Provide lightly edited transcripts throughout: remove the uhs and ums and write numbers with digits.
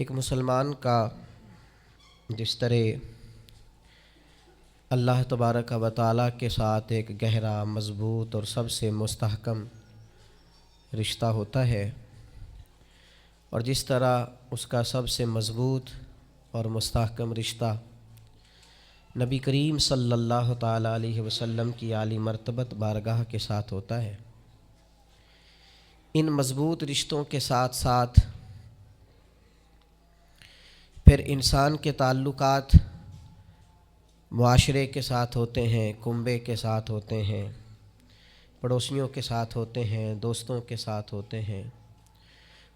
ایک مسلمان کا جس طرح اللہ تبارک و تعالیٰ کے ساتھ ایک گہرا، مضبوط اور سب سے مستحکم رشتہ ہوتا ہے، اور جس طرح اس کا سب سے مضبوط اور مستحکم رشتہ نبی کریم صلی اللہ تعالیٰ علیہ وسلم کی عالی مرتبت بارگاہ کے ساتھ ہوتا ہے، ان مضبوط رشتوں کے ساتھ ساتھ پھر انسان کے تعلقات معاشرے کے ساتھ ہوتے ہیں، کنبے کے ساتھ ہوتے ہیں، پڑوسیوں کے ساتھ ہوتے ہیں، دوستوں کے ساتھ ہوتے ہیں،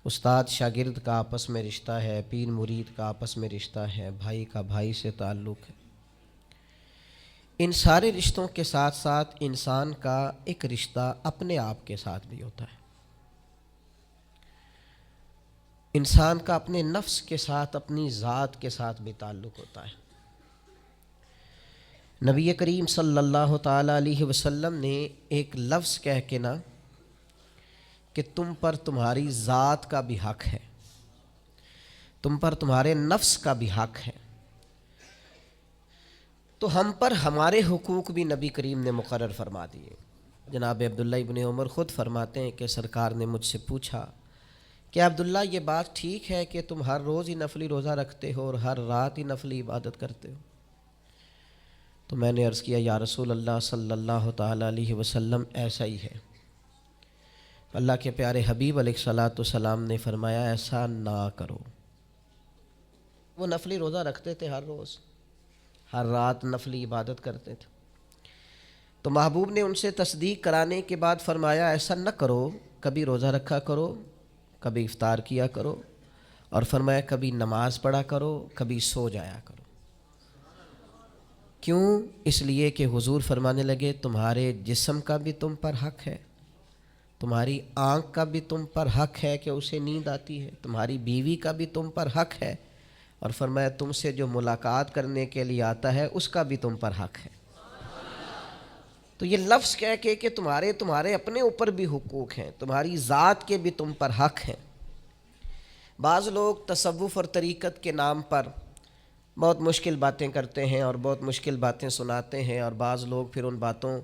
استاد شاگرد کا آپس میں رشتہ ہے، پیر مرید کا آپس میں رشتہ ہے، بھائی کا بھائی سے تعلق ہے۔ ان سارے رشتوں کے ساتھ ساتھ انسان کا ایک رشتہ اپنے آپ کے ساتھ بھی ہوتا ہے۔ انسان کا اپنے نفس کے ساتھ، اپنی ذات کے ساتھ بھی تعلق ہوتا ہے۔ نبی کریم صلی اللہ تعالیٰ علیہ وسلم نے ایک لفظ کہہ کے نا کہ تم پر تمہاری ذات کا بھی حق ہے، تم پر تمہارے نفس کا بھی حق ہے، تو ہم پر ہمارے حقوق بھی نبی کریم نے مقرر فرما دیے۔ جناب عبداللہ ابن عمر خود فرماتے ہیں کہ سرکار نے مجھ سے پوچھا کہ عبداللہ یہ بات ٹھیک ہے کہ تم ہر روز ہی نفلی روزہ رکھتے ہو اور ہر رات ہی نفلی عبادت کرتے ہو؟ تو میں نے عرض کیا یا رسول اللہ صلی اللہ تعالیٰ علیہ وسلم ایسا ہی ہے۔ اللہ کے پیارے حبیب علیہ الصلاۃ والسلام نے فرمایا ایسا نہ کرو۔ وہ نفلی روزہ رکھتے تھے، ہر روز ہر رات نفلی عبادت کرتے تھے، تو محبوب نے ان سے تصدیق کرانے کے بعد فرمایا ایسا نہ کرو، کبھی روزہ رکھا کرو، کبھی افطار کیا کرو، اور فرمایا کبھی نماز پڑھا کرو، کبھی سو جایا کرو۔ کیوں؟ اس لیے کہ حضور فرمانے لگے تمہارے جسم کا بھی تم پر حق ہے، تمہاری آنکھ کا بھی تم پر حق ہے کہ اسے نیند آتی ہے، تمہاری بیوی کا بھی تم پر حق ہے، اور فرمایا تم سے جو ملاقات کرنے کے لیے آتا ہے اس کا بھی تم پر حق ہے۔ تو یہ لفظ کہہ کے کہ تمہارے اپنے اوپر بھی حقوق ہیں، تمہاری ذات کے بھی تم پر حق ہیں۔ بعض لوگ تصوف اور طریقت کے نام پر بہت مشکل باتیں کرتے ہیں اور بہت مشکل باتیں سناتے ہیں، اور بعض لوگ پھر ان باتوں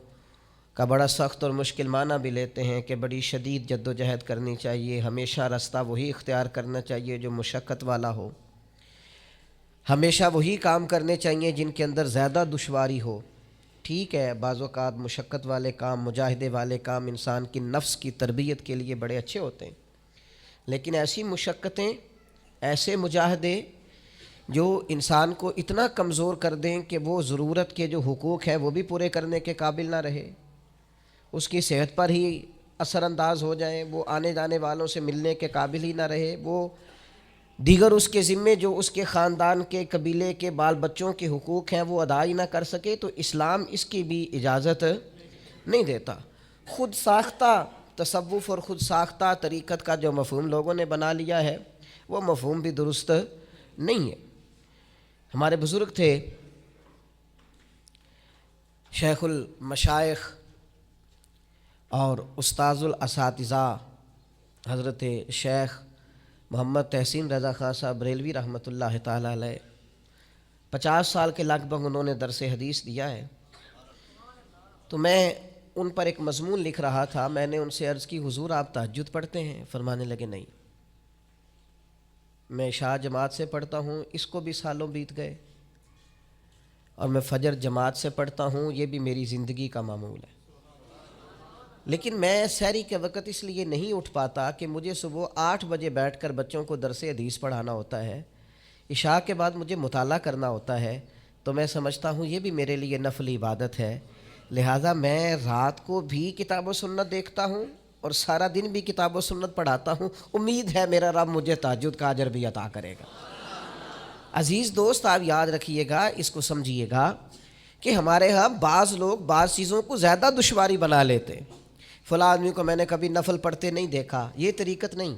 کا بڑا سخت اور مشکل معنی بھی لیتے ہیں کہ بڑی شدید جد و جہد کرنی چاہیے، ہمیشہ راستہ وہی اختیار کرنا چاہیے جو مشقت والا ہو، ہمیشہ وہی کام کرنے چاہیے جن کے اندر زیادہ دشواری ہو۔ ٹھیک ہے، بعض اوقات مشقت والے کام، مجاہدے والے کام انسان کی نفس کی تربیت کے لیے بڑے اچھے ہوتے ہیں، لیکن ایسی مشقتیں، ایسے مجاہدے جو انسان کو اتنا کمزور کر دیں کہ وہ ضرورت کے جو حقوق ہے وہ بھی پورے کرنے کے قابل نہ رہے، اس کی صحت پر ہی اثر انداز ہو جائیں، وہ آنے جانے والوں سے ملنے کے قابل ہی نہ رہے، وہ دیگر اس کے ذمے جو اس کے خاندان کے، قبیلے کے بال بچوں کے حقوق ہیں وہ ادا ہی نہ کر سکے، تو اسلام اس کی بھی اجازت نہیں دیتا۔ خود ساختہ تصوف اور خود ساختہ طریقت کا جو مفہوم لوگوں نے بنا لیا ہے وہ مفہوم بھی درست نہیں ہے۔ ہمارے بزرگ تھے شیخ المشائخ اور استاذ الاساتذہ حضرت شیخ محمد تحسین رضا خان صاحب بریلوی رحمۃ اللہ تعالیٰ علیہ، 50 سال کے لگ بھگ انہوں نے درس حدیث دیا ہے۔ تو میں ان پر ایک مضمون لکھ رہا تھا، میں نے ان سے عرض کی حضور آپ تہجد پڑھتے ہیں؟ فرمانے لگے نہیں، میں عشاء جماعت سے پڑھتا ہوں، اس کو بھی سالوں بیت گئے، اور میں فجر جماعت سے پڑھتا ہوں، یہ بھی میری زندگی کا معمول ہے، لیکن میں سحری کے وقت اس لیے نہیں اٹھ پاتا کہ مجھے صبح 8 بجے بیٹھ کر بچوں کو درس حدیث پڑھانا ہوتا ہے، عشاء کے بعد مجھے مطالعہ کرنا ہوتا ہے، تو میں سمجھتا ہوں یہ بھی میرے لیے نفلی عبادت ہے، لہٰذا میں رات کو بھی کتاب و سنت دیکھتا ہوں اور سارا دن بھی کتاب و سنت پڑھاتا ہوں، امید ہے میرا رب مجھے تہجد کا اجر بھی عطا کرے گا۔ عزیز دوست، آپ یاد رکھیے گا، اس کو سمجھیے گا کہ ہمارے ہاں بعض لوگ بعض چیزوں کو زیادہ دشواری بنا لیتے، فلاں آدمی کو میں نے کبھی نفل پڑھتے نہیں دیکھا، یہ طریقت نہیں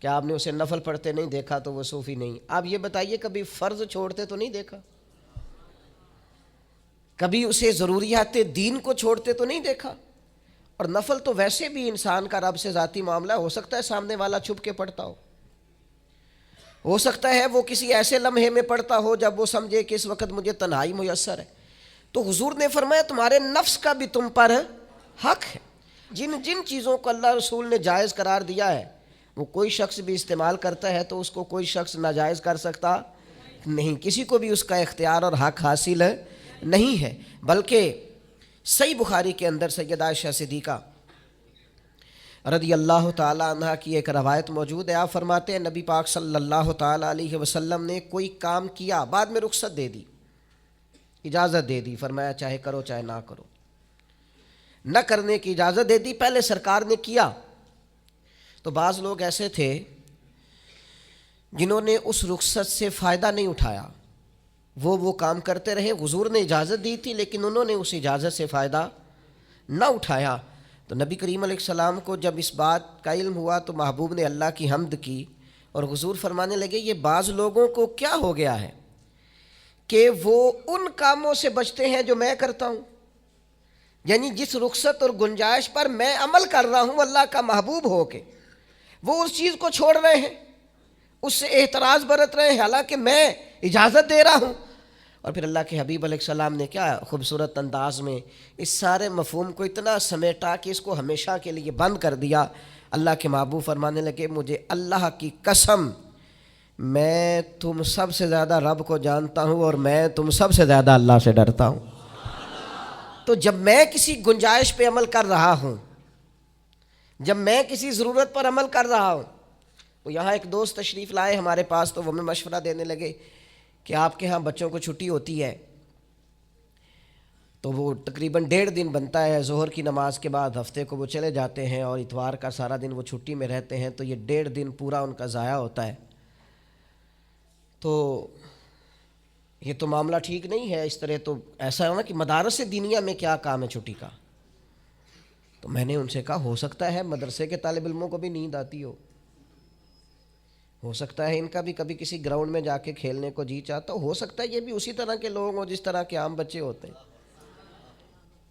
کہ آپ نے اسے نفل پڑھتے نہیں دیکھا تو وہ صوفی نہیں۔ آپ یہ بتائیے کبھی فرض چھوڑتے تو نہیں دیکھا، کبھی اسے ضروریات دین کو چھوڑتے تو نہیں دیکھا، اور نفل تو ویسے بھی انسان کا رب سے ذاتی معاملہ ہو سکتا ہے سامنے والا چھپ کے پڑھتا ہو، ہو سکتا ہے وہ کسی ایسے لمحے میں پڑھتا ہو جب وہ سمجھے کہ اس وقت مجھے تنہائی میسر ہے. تو حضور نے فرمایا تمہارے نفس کا بھی تم پر حق ہے. جن جن چیزوں کو اللہ رسول نے جائز قرار دیا ہے وہ کوئی شخص بھی استعمال کرتا ہے تو اس کو کوئی شخص ناجائز کر سکتا نہیں. کسی کو بھی اس کا اختیار اور حق حاصل نہیں ہے. بلکہ صحیح بخاری کے اندر سیدہ عائشہ صدیقہ رضی اللہ تعالی عنہ کی ایک روایت موجود ہے. آپ فرماتے ہیں نبی پاک صلی اللہ تعالی علیہ وسلم نے کوئی کام کیا، بعد میں رخصت دے دی، اجازت دے دی، فرمایا چاہے کرو چاہے نہ کرو، نہ کرنے کی اجازت دے دی. پہلے سرکار نے کیا تو بعض لوگ ایسے تھے جنہوں نے اس رخصت سے فائدہ نہیں اٹھایا، وہ کام کرتے رہے. حضور نے اجازت دی تھی لیکن انہوں نے اس اجازت سے فائدہ نہ اٹھایا. تو نبی کریم علیہ السلام کو جب اس بات کا علم ہوا تو محبوب نے اللہ کی حمد کی اور حضور فرمانے لگے یہ بعض لوگوں کو کیا ہو گیا ہے کہ وہ ان کاموں سے بچتے ہیں جو میں کرتا ہوں، یعنی جس رخصت اور گنجائش پر میں عمل کر رہا ہوں اللہ کا محبوب ہو کے، وہ اس چیز کو چھوڑ رہے ہیں، اس سے احتراز برت رہے ہیں حالانکہ میں اجازت دے رہا ہوں. اور پھر اللہ کے حبیب علیہ السلام نے کیا خوبصورت انداز میں اس سارے مفہوم کو اتنا سمیٹا کہ اس کو ہمیشہ کے لیے بند کر دیا. اللہ کے محبوب فرمانے لگے مجھے اللہ کی قسم میں تم سب سے زیادہ رب کو جانتا ہوں اور میں تم سب سے زیادہ اللہ سے ڈرتا ہوں. تو جب میں کسی گنجائش پہ عمل کر رہا ہوں، جب میں کسی ضرورت پر عمل کر رہا ہوں، تو یہاں ایک دوست تشریف لائے ہمارے پاس تو وہ ہمیں مشورہ دینے لگے کہ آپ کے ہاں بچوں کو چھٹی ہوتی ہے تو وہ تقریباً 1.5 دن بنتا ہے، ظہر کی نماز کے بعد ہفتے کو وہ چلے جاتے ہیں اور اتوار کا سارا دن وہ چھٹی میں رہتے ہیں، تو یہ 1.5 دن پورا ان کا ضائع ہوتا ہے. تو یہ تو معاملہ ٹھیک نہیں ہے. اس طرح تو ایسا ہے نا کہ مدارس دینیہ میں کیا کام ہے چھٹی کا. تو میں نے ان سے کہا ہو سکتا ہے مدرسے کے طالب علموں کو بھی نیند آتی ہو سکتا ہے ان کا بھی کبھی کسی گراؤنڈ میں جا کے کھیلنے کو جی چاہتا ہو سکتا ہے یہ بھی اسی طرح کے لوگ ہوں جس طرح کے عام بچے ہوتے ہیں،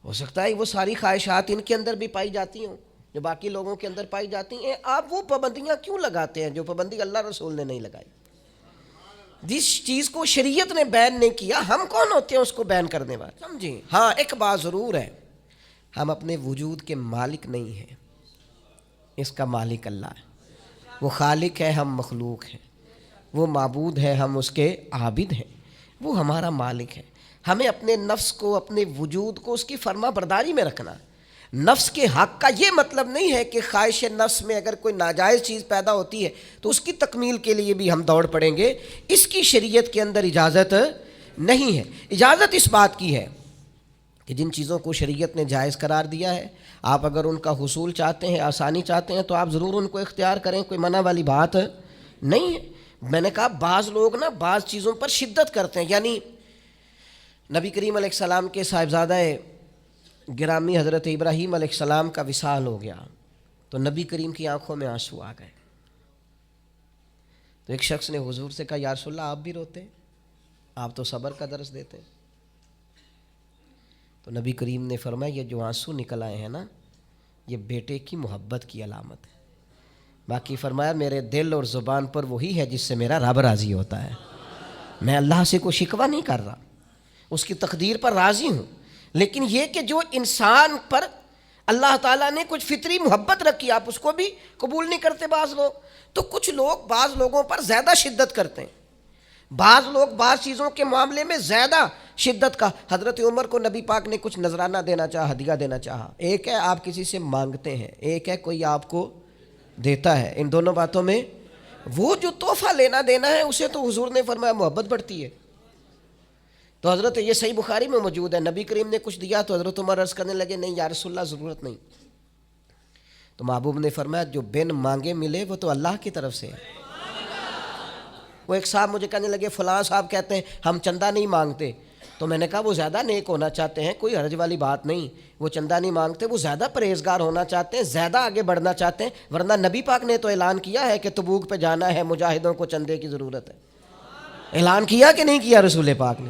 ہو سکتا ہے وہ ساری خواہشات ان کے اندر بھی پائی جاتی ہوں جو باقی لوگوں کے اندر پائی جاتی ہیں. آپ وہ پابندیاں کیوں لگاتے ہیں جو پابندی اللہ رسول نے نہیں لگائی؟ جس چیز کو شریعت نے بین نہیں کیا ہم کون ہوتے ہیں اس کو بین کرنے والے؟ سمجھیں. ہاں ایک بات ضرور ہے، ہم اپنے وجود کے مالک نہیں ہیں، اس کا مالک اللہ ہے. وہ خالق ہے، ہم مخلوق ہیں. وہ معبود ہے، ہم اس کے عابد ہیں. وہ ہمارا مالک ہے. ہمیں اپنے نفس کو، اپنے وجود کو اس کی فرما برداری میں رکھنا. نفس کے حق کا یہ مطلب نہیں ہے کہ خواہش نفس میں اگر کوئی ناجائز چیز پیدا ہوتی ہے تو اس کی تکمیل کے لیے بھی ہم دوڑ پڑیں گے. اس کی شریعت کے اندر اجازت نہیں ہے. اجازت اس بات کی ہے کہ جن چیزوں کو شریعت نے جائز قرار دیا ہے آپ اگر ان کا حصول چاہتے ہیں، آسانی چاہتے ہیں تو آپ ضرور ان کو اختیار کریں، کوئی منع والی بات نہیں ہے. میں نے کہا بعض لوگ نا بعض چیزوں پر شدت کرتے ہیں. یعنی نبی کریم علیہ السلام کے صاحبزادہ گرامی حضرت ابراہیم علیہ السلام کا وصال ہو گیا تو نبی کریم کی آنکھوں میں آنسو آ گئے. تو ایک شخص نے حضور سے کہا یا رسول اللہ آپ بھی روتے ہیں، آپ تو صبر کا درس دیتے ہیں. تو نبی کریم نے فرمایا یہ جو آنسو نکل آئے ہیں نا یہ بیٹے کی محبت کی علامت ہے. باقی فرمایا میرے دل اور زبان پر وہی ہے جس سے میرا رب راضی ہوتا ہے. میں اللہ سے کوئی شکوہ نہیں کر رہا، اس کی تقدیر پر راضی ہوں. لیکن یہ کہ جو انسان پر اللہ تعالیٰ نے کچھ فطری محبت رکھی آپ اس کو بھی قبول نہیں کرتے بعض لوگ. تو کچھ لوگ بعض لوگوں پر زیادہ شدت کرتے ہیں، بعض لوگ بعض چیزوں کے معاملے میں زیادہ شدت کا. حضرت عمر کو نبی پاک نے کچھ نذرانہ دینا چاہا، ہدیہ دینا چاہا. ایک ہے آپ کسی سے مانگتے ہیں، ایک ہے کوئی آپ کو دیتا ہے. ان دونوں باتوں میں وہ جو تحفہ لینا دینا ہے اسے تو حضور نے فرمایا محبت بڑھتی ہے. تو حضرت یہ صحیح بخاری میں موجود ہے، نبی کریم نے کچھ دیا تو حضرت عمر عرض کرنے لگے نہیں یا رسول اللہ ضرورت نہیں. تو محبوب نے فرمایا جو بن مانگے ملے وہ تو اللہ کی طرف سے ہے. وہ ایک صاحب مجھے کہنے لگے فلاں صاحب کہتے ہیں ہم چندہ نہیں مانگتے. تو میں نے کہا وہ زیادہ نیک ہونا چاہتے ہیں، کوئی حرج والی بات نہیں، وہ چندہ نہیں مانگتے، وہ زیادہ پرہیزگار ہونا چاہتے ہیں، زیادہ آگے بڑھنا چاہتے ہیں. ورنہ نبی پاک نے تو اعلان کیا ہے کہ تبوک پہ جانا ہے، مجاہدوں کو چندے کی ضرورت ہے. اعلان کیا کہ نہیں کیا رسول پاک نے؟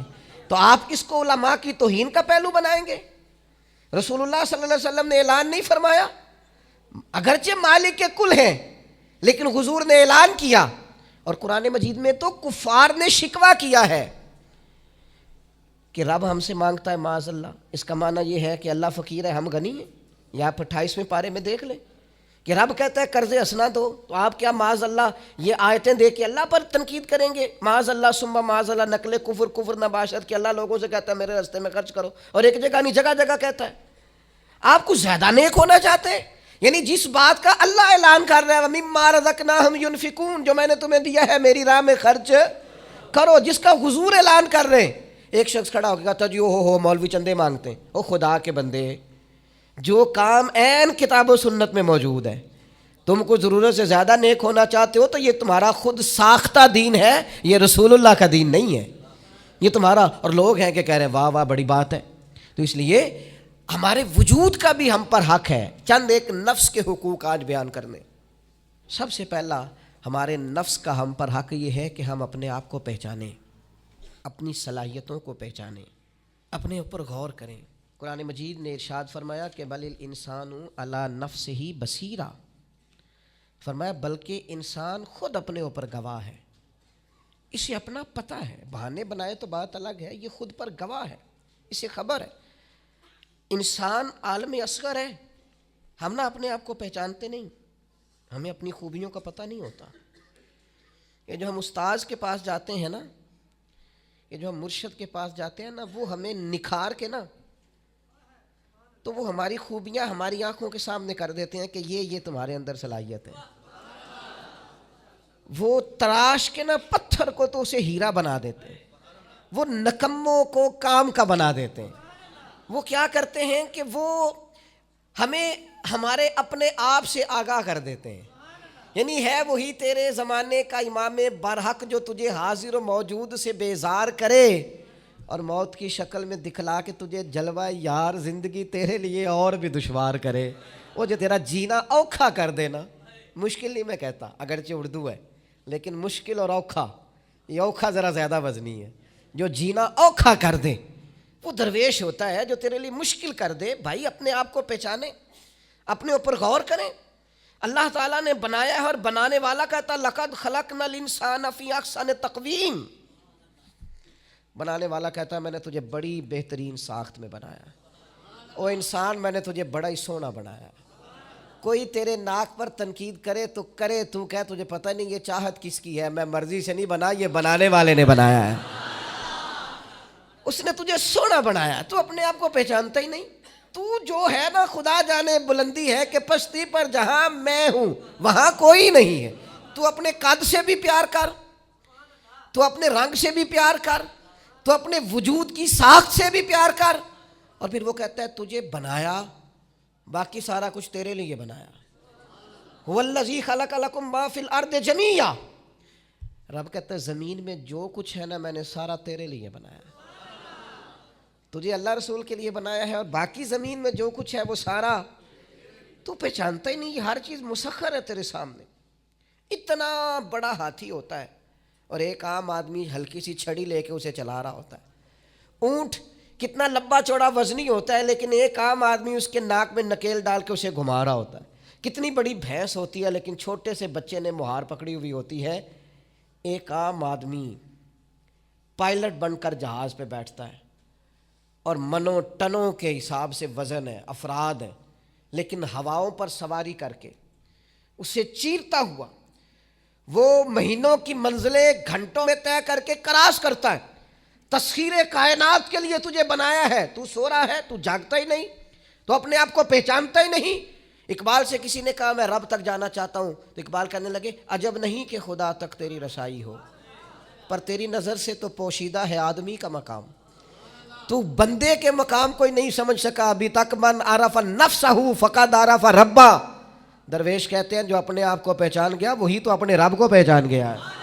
تو آپ کس کو علماء کی توہین کا پہلو بنائیں گے؟ رسول اللہ صلی اللہ علیہ وسلم نے اعلان نہیں فرمایا؟ اگرچہ مالک کے کل ہیں لیکن حضور نے اعلان کیا اور قرآن مجید میں تو کفار نے شکوہ کیا ہے کہ رب ہم سے مانگتا ہے معاذ اللہ. اس کا معنی یہ ہے کہ اللہ فقیر ہے، ہم غنی ہیں. یا آپ 28ویں پارے میں دیکھ لیں کہ رب کہتا ہے قرض حسنہ دو، تو آپ کیا معاذ اللہ یہ آیتیں دے کے اللہ پر تنقید کریں گے؟ معاذ اللہ ثم معاذ اللہ، نقل کفر نباشت کہ اللہ لوگوں سے کہتا ہے میرے راستے میں خرچ کرو، اور ایک جگہ نہیں جگہ جگہ کہتا ہے. آپ کچھ زیادہ نیک ہونا چاہتے ہیں؟ یعنی جس بات کا اللہ اعلان کر رہا ہے وَمِمَّا رَزَقْنَاهُمْ يُنْفِقُونَ، جو میں نے تمہیں دیا ہے میری راہ میں خرچ کرو، جس کا حضور اعلان کر رہے ہیں. ایک شخص کھڑا ہو کے کہتا جی ہو مولوی چندے مانگتے ہیں. او خدا کے بندے، جو کام عین کتاب و سنت میں موجود ہے، تم کو ضرورت سے زیادہ نیک ہونا چاہتے ہو تو یہ تمہارا خود ساختہ دین ہے، یہ رسول اللہ کا دین نہیں ہے، یہ تمہارا. اور لوگ ہیں کہ کہہ رہے ہیں واہ واہ بڑی بات ہے. تو اس لیے ہمارے وجود کا بھی ہم پر حق ہے. چند ایک نفس کے حقوق آج بیان کرنے. سب سے پہلا ہمارے نفس کا ہم پر حق یہ ہے کہ ہم اپنے آپ کو پہچانیں، اپنی صلاحیتوں کو پہچانیں، اپنے اوپر غور کریں. قرآن مجید نے ارشاد فرمایا کہ بل الانسان علی نفسہ بصیرہ، فرمایا بلکہ انسان خود اپنے اوپر گواہ ہے، اسے اپنا پتہ ہے. بہانے بنائے تو بات الگ ہے، یہ خود پر گواہ ہے، اسے خبر ہے. انسان عالم اصغر ہے، ہم نہ اپنے آپ کو پہچانتے نہیں، ہمیں اپنی خوبیوں کا پتہ نہیں ہوتا. یہ جو ہم استاذ کے پاس جاتے ہیں نا، یہ جو ہم مرشد کے پاس جاتے ہیں نا، وہ ہمیں نکھار کے نا تو وہ ہماری خوبیاں ہماری آنکھوں کے سامنے کر دیتے ہیں کہ یہ تمہارے اندر صلاحیت ہے. وہ تراش کے نا پتھر کو تو اسے ہیرا بنا دیتے ہیں، وہ نکموں کو کام کا بنا دیتے ہیں. وہ کیا کرتے ہیں کہ وہ ہمیں ہمارے اپنے آپ سے آگاہ کر دیتے ہیں. یعنی ہے وہی تیرے زمانے کا امام برحق جو تجھے حاضر و موجود سے بیزار کرے اور موت کی شکل میں دکھلا کے تجھے جلوہ یار زندگی تیرے لیے اور بھی دشوار کرے. وہ جو تیرا جینا اوکھا کر دینا، مشکل نہیں میں کہتا اگرچہ اردو ہے لیکن مشکل اور اوکھا، یہ اوکھا ذرا زیادہ وزنی ہے. جو جینا اوکھا کر دے وہ درویش ہوتا ہے، جو تیرے لیے مشکل کر دے. بھائی اپنے آپ کو پہچانے، اپنے اوپر غور کریں. اللہ تعالیٰ نے بنایا ہے اور بنانے والا کہتا لقد خلقنا الانسان فی احسن تقویم. بنانے والا کہتا ہے میں نے تجھے بڑی بہترین ساخت میں بنایا. او انسان میں نے تجھے بڑا ہی سونا بنایا. کوئی تیرے ناک پر تنقید کرے تو کرے، تو کہ تجھے پتہ نہیں یہ چاہت کس کی ہے، میں مرضی سے نہیں بنا، یہ بنانے والے نے بنایا ہے. اس نے تجھے سونا بنایا، تو اپنے آپ کو پہچانتا ہی نہیں. تو جو ہے نا خدا جانے بلندی ہے کہ پشتی پر جہاں میں ہوں وہاں کوئی نہیں ہے. تو اپنے قد سے بھی پیار کر، تو اپنے رنگ سے بھی پیار کر، تو اپنے وجود کی ساخت سے بھی پیار کر. اور پھر وہ کہتا ہے تجھے بنایا، باقی سارا کچھ تیرے لیے بنایا. هو الذی خلق لکم ما فی الارض جمیعا. رب کہتا ہے زمین میں جو کچھ ہے نا میں نے سارا تیرے لیے بنایا. تجھے اللہ رسول کے لیے بنایا ہے، اور باقی زمین میں جو کچھ ہے وہ سارا تو پہچانتا ہی نہیں. یہ ہر چیز مسخر ہے تیرے سامنے. اتنا بڑا ہاتھی ہوتا ہے اور ایک عام آدمی ہلکی سی چھڑی لے کے اسے چلا رہا ہوتا ہے. اونٹ کتنا لمبا چوڑا وزنی ہوتا ہے لیکن ایک عام آدمی اس کے ناک میں نکیل ڈال کے اسے گھما رہا ہوتا ہے. کتنی بڑی بھینس ہوتی ہے لیکن چھوٹے سے بچے نے مہار پکڑی ہوئی ہوتی ہے. ایک عام آدمی پائلٹ بن کر جہاز پہ بیٹھتا ہے اور منوں ٹنوں کے حساب سے وزن ہے، افراد ہیں، لیکن ہواؤں پر سواری کر کے اسے چیرتا ہوا وہ مہینوں کی منزلیں گھنٹوں میں طے کر کے کراس کرتا ہے. تسخیر کائنات کے لیے تجھے بنایا ہے، تو سو رہا ہے، تو جاگتا ہی نہیں، تو اپنے آپ کو پہچانتا ہی نہیں. اقبال سے کسی نے کہا میں رب تک جانا چاہتا ہوں، تو اقبال کہنے لگے عجب نہیں کہ خدا تک تیری رسائی ہو، پر تیری نظر سے تو پوشیدہ ہے آدمی کا مقام. تو بندے کے مقام کوئی نہیں سمجھ سکا ابھی تک. من عرف نفسہ فقد عرف ربا. درویش کہتے ہیں جو اپنے آپ کو پہچان گیا وہی تو اپنے رب کو پہچان گیا ہے.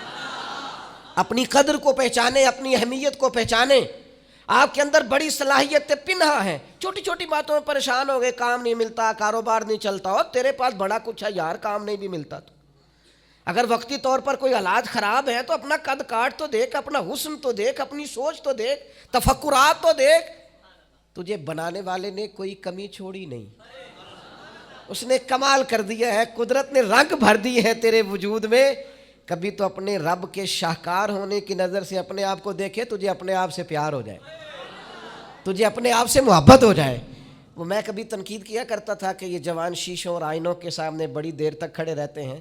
اپنی قدر کو پہچانے، اپنی اہمیت کو پہچانے. آپ کے اندر بڑی صلاحیتیں پنہا ہیں. چھوٹی چھوٹی باتوں میں پریشان ہو گئے، کام نہیں ملتا، کاروبار نہیں چلتا. اور تیرے پاس بڑا کچھ ہے یار، کام نہیں بھی ملتا. تو اگر وقتی طور پر کوئی حالات خراب ہیں تو اپنا قد کاٹ تو دیکھ، اپنا حسن تو دیکھ، اپنی سوچ تو دیکھ، تفکرات تو دیکھ. تجھے بنانے والے نے کوئی کمی چھوڑی نہیں، اس نے کمال کر دیا ہے. قدرت نے رنگ بھر دی ہے تیرے وجود میں کبھی تو اپنے رب کے شاہکار ہونے کی نظر سے اپنے آپ کو دیکھے، تجھے اپنے آپ سے پیار ہو جائے، تجھے اپنے آپ سے محبت ہو جائے۔ وہ میں کبھی تنقید کیا کرتا تھا کہ یہ جوان شیشوں اور آئینوں کے سامنے بڑی دیر تک کھڑے رہتے ہیں،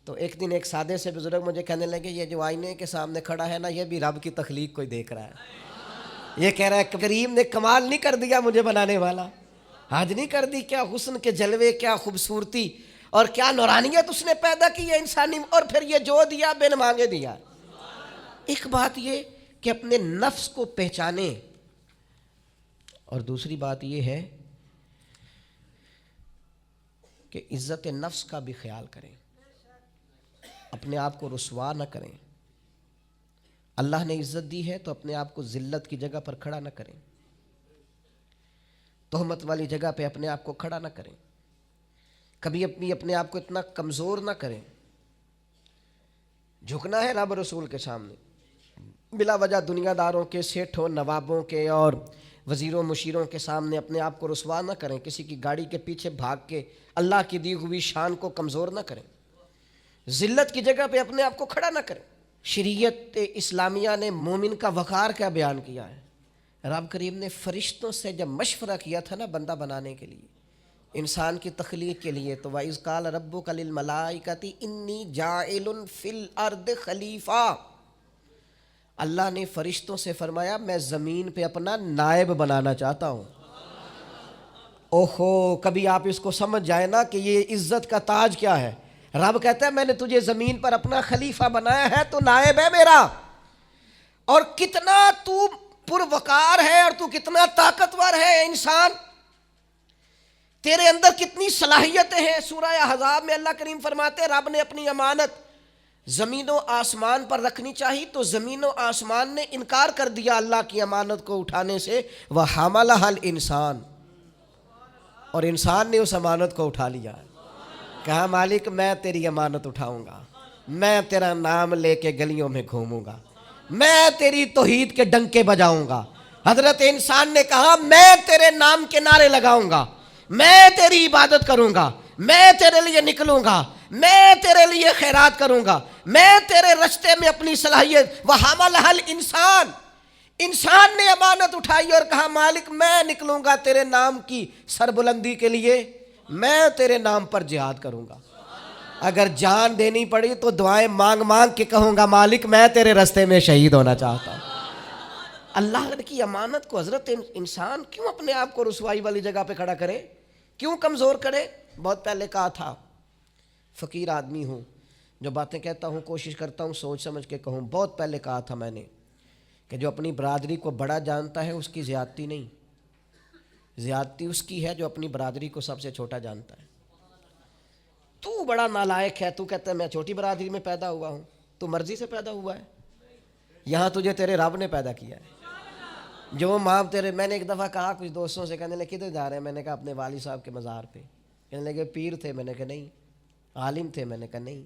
تو ایک دن ایک سادے سے بزرگ مجھے کہنے لگے یہ جو آئینے کے سامنے کھڑا ہے نا، یہ بھی رب کی تخلیق کوئی دیکھ رہا ہے، یہ کہہ رہا ہے کریم نے کمال نہیں کر دیا مجھے بنانے والا، حج نہیں کر دی، کیا حسن کے جلوے، کیا خوبصورتی اور کیا نورانیت اس نے پیدا کی ہے انسانی، اور پھر یہ جو دیا بن مانگے دیا۔ ایک بات یہ کہ اپنے نفس کو پہچانیں، اور دوسری بات یہ ہے کہ عزت نفس کا بھی خیال کریں، اپنے آپ کو رسوا نہ کریں۔ اللہ نے عزت دی ہے تو اپنے آپ کو ذلت کی جگہ پر کھڑا نہ کریں، تہمت والی جگہ پہ اپنے آپ کو کھڑا نہ کریں، کبھی اپنے آپ کو اتنا کمزور نہ کریں۔ جھکنا ہے رب رسول کے سامنے، بلا وجہ دنیا داروں کے، سیٹھوں نوابوں کے اور وزیروں مشیروں کے سامنے اپنے آپ کو رسوا نہ کریں، کسی کی گاڑی کے پیچھے بھاگ کے اللہ کی دی ہوئی شان کو کمزور نہ کریں، ذلت کی جگہ پہ اپنے آپ کو کھڑا نہ کریں۔ شریعت اسلامیہ نے مومن کا وقار کیا بیان کیا ہے؟ رب کریم نے فرشتوں سے جب مشورہ کیا تھا نا بندہ بنانے کے لیے، انسان کی تخلیق کے لیے، تو وَإِذْ قَالَ رَبُّكَ لِلْمَلَائِكَةِ إِنِّي جَاعِلٌ فِي الْأَرْضِ خلیفہ، اللہ نے فرشتوں سے فرمایا میں زمین پہ اپنا نائب بنانا چاہتا ہوں۔ اوہو، کبھی آپ اس کو سمجھ جائیں نا کہ یہ عزت کا تاج کیا ہے۔ رب کہتا ہے میں نے تجھے زمین پر اپنا خلیفہ بنایا ہے، تو نائب ہے میرا، اور کتنا تو پروقار ہے اور تو کتنا طاقتور ہے انسان، تیرے اندر کتنی صلاحیتیں ہیں۔ سورہ احزاب میں اللہ کریم فرماتے ہیں رب نے اپنی امانت زمین و آسمان پر رکھنی چاہی تو زمین و آسمان نے انکار کر دیا اللہ کی امانت کو اٹھانے سے، وَحَمَلَهَا الْإِنسان، اور انسان نے اس امانت کو اٹھا لیا، کہا مالک میں تیری امانت اٹھاؤں گا، میں تیرا نام لے کے گلیوں میں گھوموں گا، میں تیری توحید کے ڈنکے بجاؤں گا۔ حضرت انسان نے کہا میں تیرے نام کے نعرے لگاؤں گا، میں تیری عبادت کروں گا، میں تیرے لیے نکلوں گا، میں تیرے لیے خیرات کروں گا، میں تیرے رستے میں اپنی صلاحیت۔ وَحَمَلَهَا الْإِنسان، انسان نے امانت اٹھائی اور کہا مالک میں نکلوں گا تیرے نام کی سربلندی کے لیے، میں تیرے نام پر جہاد کروں گا، اگر جان دینی پڑی تو دعائیں مانگ مانگ کے کہوں گا مالک میں تیرے رستے میں شہید ہونا چاہتا ہوں۔ اللہ کی امانت کو حضرت انسان کیوں اپنے آپ کو رسوائی والی جگہ پہ کھڑا کرے، کیوں کمزور کرے؟ بہت پہلے کہا تھا، فقیر آدمی ہوں، جو باتیں کہتا ہوں کوشش کرتا ہوں سوچ سمجھ کے کہوں۔ بہت پہلے کہا تھا میں نے کہ جو اپنی برادری کو بڑا جانتا ہے اس کی زیادتی نہیں، زیادتی اس کی ہے جو اپنی برادری کو سب سے چھوٹا جانتا ہے۔ تو بڑا نالائق ہے، تو کہتا ہے میں چھوٹی برادری میں پیدا ہوا ہوں، تو مرضی سے پیدا ہوا ہے، یہاں تجھے تیرے رب نے پیدا کیا ہے۔ جو ماں تیرے، میں نے ایک دفعہ کہا کچھ دوستوں سے، کہنے لگے کدھر جا رہے ہیں؟ میں نے کہا اپنے والد صاحب کے مزار پہ۔ کہنے لگے پیر تھے؟ میں نے کہا نہیں۔ عالم تھے؟ میں نے کہا نہیں۔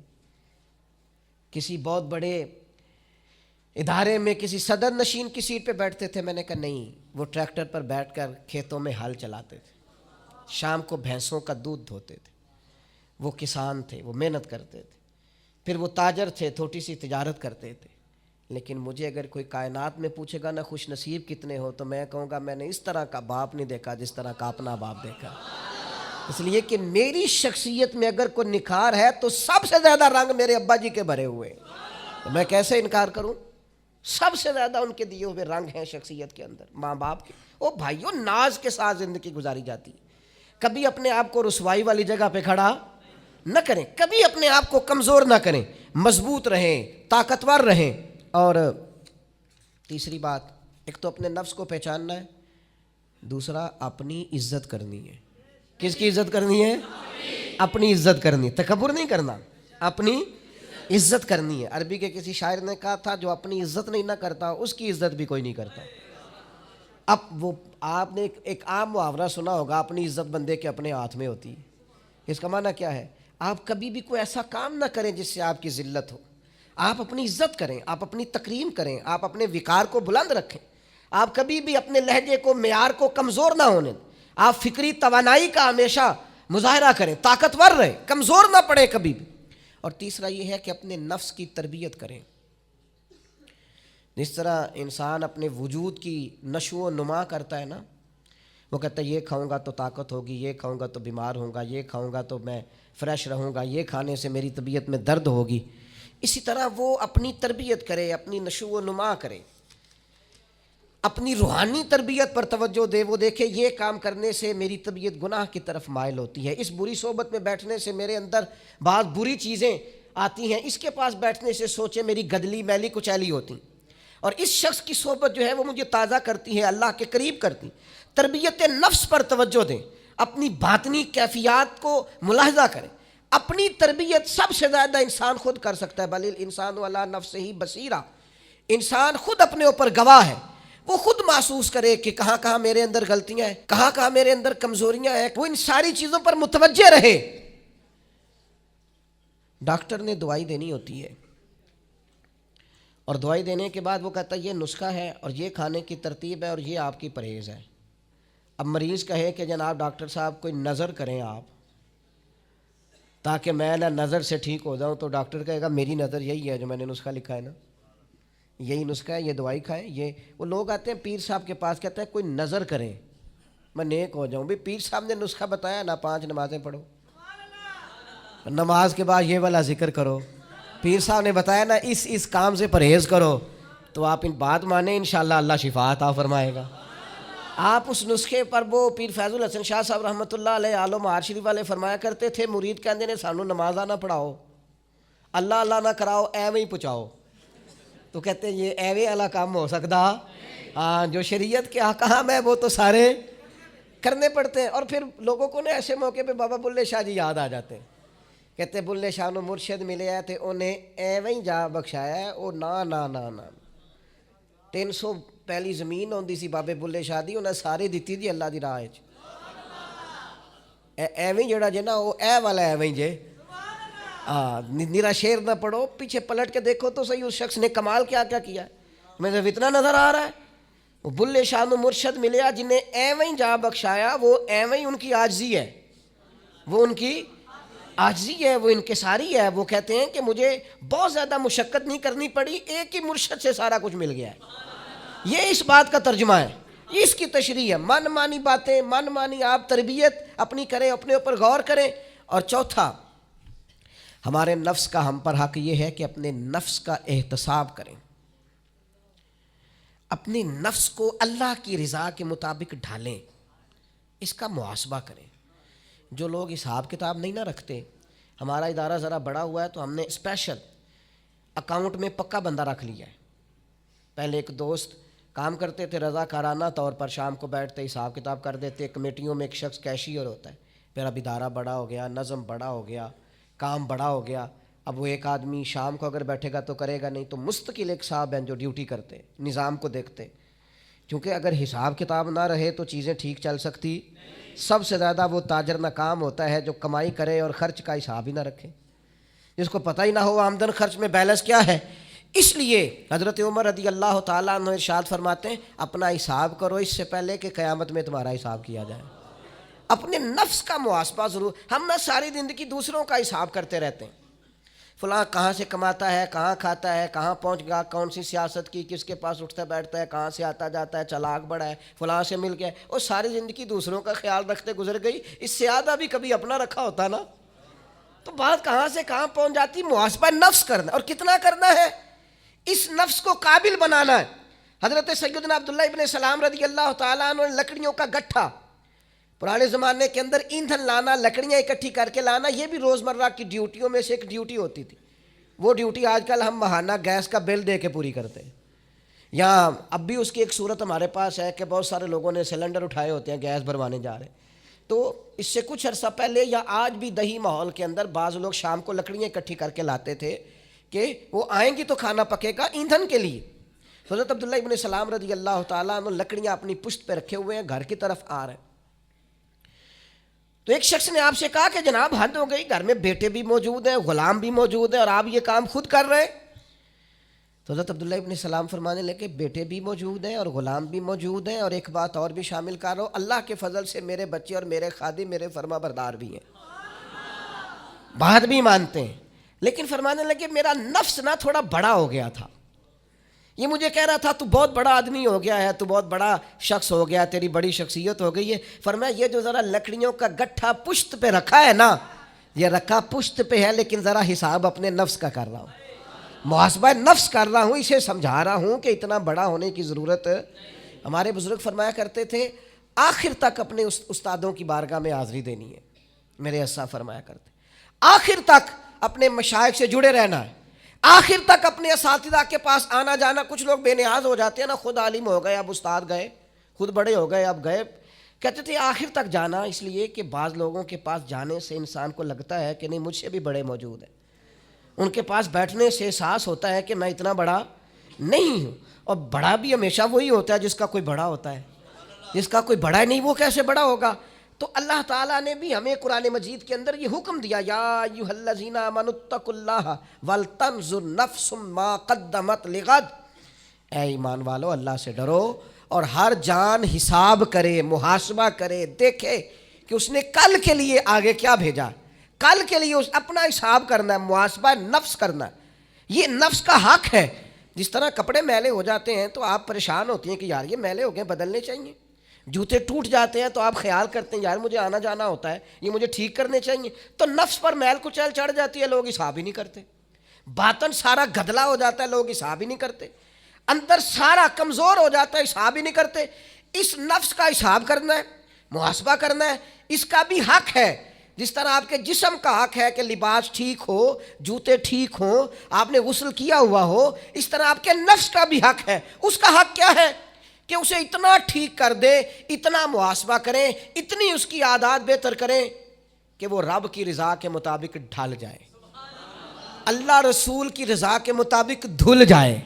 کسی بہت بڑے ادارے میں کسی صدر نشین کی سیٹ پہ بیٹھتے تھے؟ میں نے کہا نہیں، وہ ٹریکٹر پر بیٹھ کر کھیتوں میں ہل چلاتے تھے، شام کو بھینسوں کا دودھ دھوتے تھے، وہ کسان تھے، وہ محنت کرتے تھے، پھر وہ تاجر تھے، تھوڑی سی تجارت کرتے تھے۔ لیکن مجھے اگر کوئی کائنات میں پوچھے گا نا خوش نصیب کتنے ہو، تو میں کہوں گا میں نے اس طرح کا باپ نہیں دیکھا جس طرح کا اپنا باپ دیکھا، اس لیے کہ میری شخصیت میں اگر کوئی نکھار ہے تو سب سے زیادہ رنگ میرے ابا جی کے بھرے ہوئے، تو میں کیسے انکار کروں؟ سب سے زیادہ ان کے دیے ہوئے رنگ ہیں شخصیت کے اندر، ماں باپ کے۔ او بھائیوں، ناز کے ساتھ زندگی گزاری جاتی ہے، کبھی اپنے آپ کو رسوائی والی جگہ پہ کھڑا نہ کریں، کبھی اپنے آپ کو کمزور نہ کریں، مضبوط رہیں، طاقتور رہیں۔ اور تیسری بات، ایک تو اپنے نفس کو پہچاننا ہے، دوسرا اپنی عزت کرنی ہے۔ کس کی عزت کرنی ہے؟ اپنی عزت کرنی ہے، تکبر نہیں کرنا، اپنی عزت کرنی ہے۔ عربی کے کسی شاعر نے کہا تھا جو اپنی عزت نہیں نہ کرتا اس کی عزت بھی کوئی نہیں کرتا۔ اب وہ آپ نے ایک عام محاورہ سنا ہوگا، اپنی عزت بندے کے اپنے ہاتھ میں ہوتی ہے۔ اس کا معنی کیا ہے؟ آپ کبھی بھی کوئی ایسا کام نہ کریں جس سے آپ کی ذلت ہو، آپ اپنی عزت کریں، آپ اپنی تکریم کریں، آپ اپنے وقار کو بلند رکھیں، آپ کبھی بھی اپنے لہجے کو، معیار کو کمزور نہ ہونے دیں، آپ فکری توانائی کا ہمیشہ مظاہرہ کریں، طاقتور رہیں، کمزور نہ پڑیں کبھی بھی۔ اور تیسرا یہ ہے کہ اپنے نفس کی تربیت کریں. جس طرح انسان اپنے وجود کی نشو و نما کرتا ہے نا، وہ کہتا ہے یہ کھاؤں گا تو طاقت ہوگی، یہ کھاؤں گا تو بیمار ہوں گا، یہ کھاؤں گا تو میں فریش رہوں گا، یہ کھانے سے میری طبیعت میں درد ہوگی. اسی طرح وہ اپنی تربیت کرے، اپنی نشو و نما کرے، اپنی روحانی تربیت پر توجہ دے. وہ دیکھے یہ کام کرنے سے میری طبیعت گناہ کی طرف مائل ہوتی ہے، اس بری صحبت میں بیٹھنے سے میرے اندر بعض بری چیزیں آتی ہیں، اس کے پاس بیٹھنے سے سوچے میری گدلی میلی کچیلی ہوتی، اور اس شخص کی صحبت جو ہے وہ مجھے تازہ کرتی ہے، اللہ کے قریب کرتی. تربیت نفس پر توجہ دیں، اپنی باطنی کیفیات کو ملاحظہ کریں. اپنی تربیت سب سے زیادہ انسان خود کر سکتا ہے. بل الانسان علی نفسہ بصیرہ، انسان خود اپنے اوپر گواہ ہے. وہ خود محسوس کرے کہ کہاں کہاں میرے اندر غلطیاں ہیں، کہاں کہاں میرے اندر کمزوریاں ہیں، وہ ان ساری چیزوں پر متوجہ رہے. ڈاکٹر نے دوائی دینی ہوتی ہے، اور دوائی دینے کے بعد وہ کہتا ہے یہ نسخہ ہے اور یہ کھانے کی ترتیب ہے اور یہ آپ کی پرہیز ہے. اب مریض کہے کہ جناب ڈاکٹر صاحب کوئی نظر کریں آپ تاکہ میں نہ نظر سے ٹھیک ہو جاؤں، تو ڈاکٹر کہے گا میری نظر یہی ہے جو میں نے نسخہ لکھا ہے نا، یہی نسخہ ہے، یہ دوائی کھائیں. یہ وہ لوگ آتے ہیں پیر صاحب کے پاس، کہتے ہیں کوئی نظر کریں میں نیک ہو جاؤں. بھی پیر صاحب نے نسخہ بتایا نا، 5 نمازیں پڑھو، نماز کے بعد یہ والا ذکر کرو. پیر صاحب نے بتایا نا اس کام سے پرہیز کرو، تو آپ ان بات مانیں انشاءاللہ اللہ شفا عطا فرمائے گا. آپ اس نسخے پر، وہ پیر فیض الحسن شاہ صاحب رحمۃ اللہ علیہ آل و معار شریف والے فرمایا کرتے تھے، مرید کہندے نے سانو نمازاں نہ پڑھاؤ، اللہ اللہ نہ کراؤ، ایویں ہی پہنچاؤ. تو کہتے ہیں یہ ایویں والا کام ہو سکتا؟ ہاں، جو شریعت کے احکام ہے وہ تو سارے کرنے پڑتے ہیں. اور پھر لوگوں کو نا ایسے موقع پہ بابا بلے شاہ جی یاد آ جاتے ہیں. کہتے بلے شاہ نو مرشد ملے ہے تے انہیں ایویں جا بخشایا ہے، وہ نا 300 پہلی زمین ہوندی سی بابے بلے شاہ دی، انہیں ساری دیتی دی اللہ دی راہ وچ. ایویں جڑا جے نا وہ اے والا ایویں جے. نیرا شیر نہ پڑھو، پیچھے پلٹ کے دیکھو تو صحیح اس شخص نے کمال کیا کیا کیا ہے. مجھے اتنا نظر آ رہا ہے وہ بلے شاہ نو مرشد ملیا جنہیں ایویں جا بخشایا، وہ ایویں ان کی عاجزی ہے، وہ ان کی عاجزی ہے، وہ انکساری ہے. وہ کہتے ہیں کہ مجھے بہت زیادہ مشقت نہیں کرنی پڑی، ایک ہی مرشد سے سارا کچھ مل گیا ہے. یہ اس بات کا ترجمہ ہے، اس کی تشریح ہے. من مانی باتیں، من مانی آپ تربیت اپنی کریں، اپنے اوپر غور کریں. اور چوتھا، ہمارے نفس کا ہم پر حق یہ ہے کہ اپنے نفس کا احتساب کریں، اپنے نفس کو اللہ کی رضا کے مطابق ڈھالیں، اس کا محاسبہ کریں. جو لوگ حساب کتاب نہیں نہ رکھتے، ہمارا ادارہ ذرا بڑا ہوا ہے تو ہم نے اسپیشل اکاؤنٹ میں پکا بندہ رکھ لیا ہے. پہلے ایک دوست کام کرتے تھے، رضا کارانہ طور پر شام کو بیٹھتے حساب کتاب کر دیتے. کمیٹیوں میں ایک شخص کیشیئر ہوتا ہے. پھر اب ادارہ بڑا ہو گیا، نظم بڑا ہو گیا، کام بڑا ہو گیا. اب وہ ایک آدمی شام کو اگر بیٹھے گا تو کرے گا نہیں، تو مستقل ایک صاحب ہیں جو ڈیوٹی کرتے، نظام کو دیکھتے. کیونکہ اگر حساب کتاب نہ رہے تو چیزیں ٹھیک چل سکتی. سب سے زیادہ وہ تاجر ناکام ہوتا ہے جو کمائی کرے اور خرچ کا حساب ہی نہ رکھے، جس کو پتہ ہی نہ ہو آمدن خرچ میں بیلنس کیا ہے. اس لیے حضرت عمر رضی اللہ تعالیٰ عنہ ارشاد فرماتے ہیں اپنا حساب کرو اس سے پہلے کہ قیامت میں تمہارا حساب کیا جائے. اپنے نفس کا محاسبہ ضرور. ہم نہ ساری زندگی دوسروں کا حساب کرتے رہتے ہیں، فلاں کہاں سے کماتا ہے، کہاں کھاتا ہے، کہاں پہنچ گیا، کون سی سیاست کی، کس کے پاس اٹھتا بیٹھتا ہے، کہاں سے آتا جاتا ہے، چلاک بڑا ہے، فلاں سے مل گیا. اور ساری زندگی دوسروں کا خیال رکھتے گزر گئی، اس سے زیادہ بھی کبھی اپنا رکھا ہوتا نا تو بات کہاں سے کہاں پہنچ جاتی. محاسبہ نفس کرنا، اور کتنا کرنا ہے، اس نفس کو قابل بنانا ہے. حضرت سیدنا عبداللہ ابن سلام رضی اللہ تعالیٰ عنہ نے لکڑیوں کا گٹھا، پرانے زمانے کے اندر ایندھن لانا، لکڑیاں اکٹھی کر کے لانا، یہ بھی روزمرہ کی ڈیوٹیوں میں سے ایک ڈیوٹی ہوتی تھی. وہ ڈیوٹی آج کل ہم ماہانہ گیس کا بل دے کے پوری کرتے ہیں. یہاں اب بھی اس کی ایک صورت ہمارے پاس ہے کہ بہت سارے لوگوں نے سلنڈر اٹھائے ہوتے ہیں، گیس بھروانے جا رہے ہیں. تو اس سے کچھ عرصہ پہلے یا آج بھی دیہی ماحول کے اندر بعض لوگ شام کو لکڑیاں اکٹھی کر کے لاتے تھے کہ وہ آئیں گی تو کھانا پکے گا ایندھن کے لیے. حضرت عبداللہ ابن سلام رضی اللہ تعالیٰ عنہ لکڑیاں اپنی پشت پہ رکھے ہوئے ہیں، گھر کی طرف آ رہے ہیں. تو ایک شخص نے آپ سے کہا کہ جناب حد ہو گئی، گھر میں بیٹے بھی موجود ہیں، غلام بھی موجود ہیں، اور آپ یہ کام خود کر رہے ہیں. تو حضرت عبداللہ ابن سلام فرمانے لگے بیٹے بھی موجود ہیں اور غلام بھی موجود ہیں، اور ایک بات اور بھی شامل کر رہا ہوں، اللہ کے فضل سے میرے بچے اور میرے خادم میرے فرما بردار بھی ہیں، بات بھی مانتے ہیں. لیکن فرمانے لگے میرا نفس نا تھوڑا بڑا ہو گیا تھا، یہ مجھے کہہ رہا تھا تو بہت بڑا آدمی ہو گیا ہے، تو بہت بڑا شخص ہو گیا، تیری بڑی شخصیت ہو گئی ہے۔ فرمایا یہ جو ذرا لکڑیوں کا گٹھا پشت پہ رکھا ہے نا، یہ رکھا پشت پہ ہے، لیکن ذرا حساب اپنے نفس کا کر رہا ہوں، محاسبہ نفس کر رہا ہوں، اسے سمجھا رہا ہوں کہ اتنا بڑا ہونے کی ضرورت۔ ہمارے بزرگ فرمایا کرتے تھے آخر تک اپنے استادوں کی بارگاہ میں حاضری دینی ہے، میرے اسا فرمایا کرتے آخر تک اپنے مشائخ سے جڑے رہنا ہے، آخر تک اپنے اساتذہ کے پاس آنا جانا۔ کچھ لوگ بے نیاز ہو جاتے ہیں نا، خود عالم ہو گئے اب استاد گئے، خود بڑے ہو گئے اب گئے، کہتے تھے آخر تک جانا، اس لیے کہ بعض لوگوں کے پاس جانے سے انسان کو لگتا ہے کہ نہیں مجھ سے بھی بڑے موجود ہیں، ان کے پاس بیٹھنے سے احساس ہوتا ہے کہ میں اتنا بڑا نہیں ہوں، اور بڑا بھی ہمیشہ وہی ہوتا ہے جس کا کوئی بڑا ہوتا ہے، جس کا کوئی بڑا نہیں وہ کیسے بڑا ہوگا؟ تو اللہ تعالیٰ نے بھی ہمیں قرآن مجید کے اندر یہ حکم دیا، یا ایھا الذین آمنوا اتقوا اللہ ولتنظر نفس ما قدمت لغد، اے ایمان والو اللہ سے ڈرو اور ہر جان حساب کرے، محاسبہ کرے، دیکھے کہ اس نے کل کے لیے آگے کیا بھیجا، کل کے لیے اس اپنا حساب کرنا ہے، محاسبہ نفس کرنا ہے، یہ نفس کا حق ہے۔ جس طرح کپڑے میلے ہو جاتے ہیں تو آپ پریشان ہوتی ہیں کہ یار یہ میلے ہو گئے بدلنے چاہیے، جوتے ٹوٹ جاتے ہیں تو آپ خیال کرتے ہیں یار مجھے آنا جانا ہوتا ہے یہ مجھے ٹھیک کرنے چاہیے، تو نفس پر میل کچیل چڑھ جاتی ہے، لوگ حساب ہی نہیں کرتے، باطن سارا گدلا ہو جاتا ہے، لوگ حساب ہی نہیں کرتے، اندر سارا کمزور ہو جاتا ہے، حساب ہی نہیں کرتے۔ اس نفس کا حساب کرنا ہے، محاسبہ کرنا ہے، اس کا بھی حق ہے، جس طرح آپ کے جسم کا حق ہے کہ لباس ٹھیک ہو، جوتے ٹھیک ہوں، آپ نے غسل کیا ہوا ہو، اس طرح آپ کے نفس کا بھی حق ہے۔ اس کا حق کیا ہے کہ اسے اتنا ٹھیک کر دے، اتنا محاسبہ کریں، اتنی اس کی عادات بہتر کریں کہ وہ رب کی رضا کے مطابق ڈھل جائے، اللہ رسول کی رضا کے مطابق دھل جائے،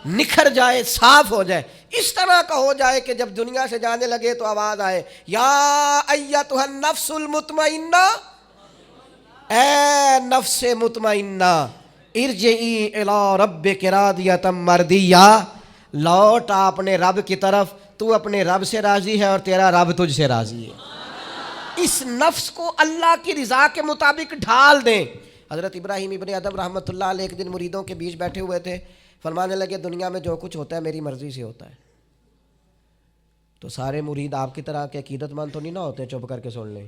نکھر جائے، صاف ہو جائے، اس طرح کا ہو جائے کہ جب دنیا سے جانے لگے تو آواز آئے یا ایتھا النفس المطمئنہ، اے نفس مطمئنہ ارجعی الی ربک راضیۃ مرضیہ، لوٹ اپنے رب کی طرف، تو اپنے رب سے راضی ہے اور تیرا رب تجھ سے راضی ہے۔ اس نفس کو اللہ کی رضا کے مطابق ڈھال دیں۔ حضرت ابراہیم ابن ادم رحمۃ اللہ علیہ ایک دن مریدوں کے بیچ بیٹھے ہوئے تھے، فرمانے لگے دنیا میں جو کچھ ہوتا ہے میری مرضی سے ہوتا ہے۔ تو سارے مرید آپ کی طرح کے عقیدت مند تو نہیں نہ ہوتے چپ کر کے سن لیں،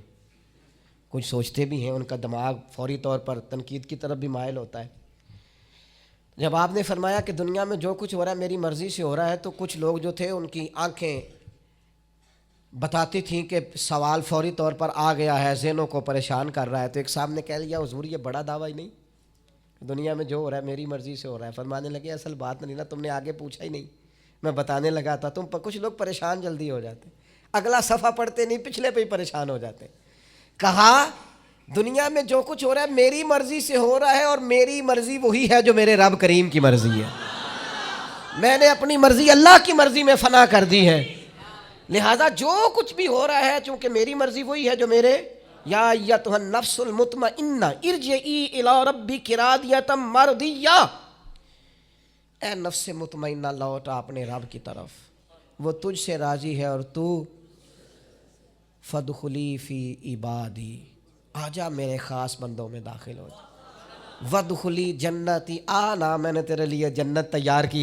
کچھ سوچتے بھی ہیں، ان کا دماغ فوری طور پر تنقید کی طرف بھی مائل ہوتا ہے۔ جب آپ نے فرمایا کہ دنیا میں جو کچھ ہو رہا ہے میری مرضی سے ہو رہا ہے، تو کچھ لوگ جو تھے ان کی آنکھیں بتاتی تھیں کہ سوال فوری طور پر آ گیا ہے، ذہنوں کو پریشان کر رہا ہے۔ تو ایک صاحب نے کہہ لیا حضور یہ بڑا دعویٰ ہی نہیں، دنیا میں جو ہو رہا ہے میری مرضی سے ہو رہا ہے۔ فرمانے لگے اصل بات نہیں نا، تم نے آگے پوچھا ہی نہیں، میں بتانے لگا تھا، تم پر کچھ لوگ پریشان جلدی ہو جاتے، اگلا صفحہ پڑھتے نہیں پچھلے پہ ہی پریشان ہو جاتے۔ کہا دنیا میں جو کچھ ہو رہا ہے میری مرضی سے ہو رہا ہے، اور میری مرضی وہی ہے جو میرے رب کریم کی مرضی ہے، میں نے اپنی مرضی اللہ کی مرضی میں فنا کر دی ہے، لہذا جو کچھ بھی ہو رہا ہے چونکہ میری مرضی وہی ہے جو میرے، یا ایتھا النفس المطمئنہ ارجعی الی ربک راضیۃ مرضیہ، اے نفس مطمئنہ لوٹ اپنے رب کی طرف، وہ تجھ سے راضی ہے اور تو فادخلی فی عبادی، آجا میرے خاص بندوں میں داخل ہو جا، وادخلی جنتی، آنا میں نے تیرے لیے جنت تیار کی ہے۔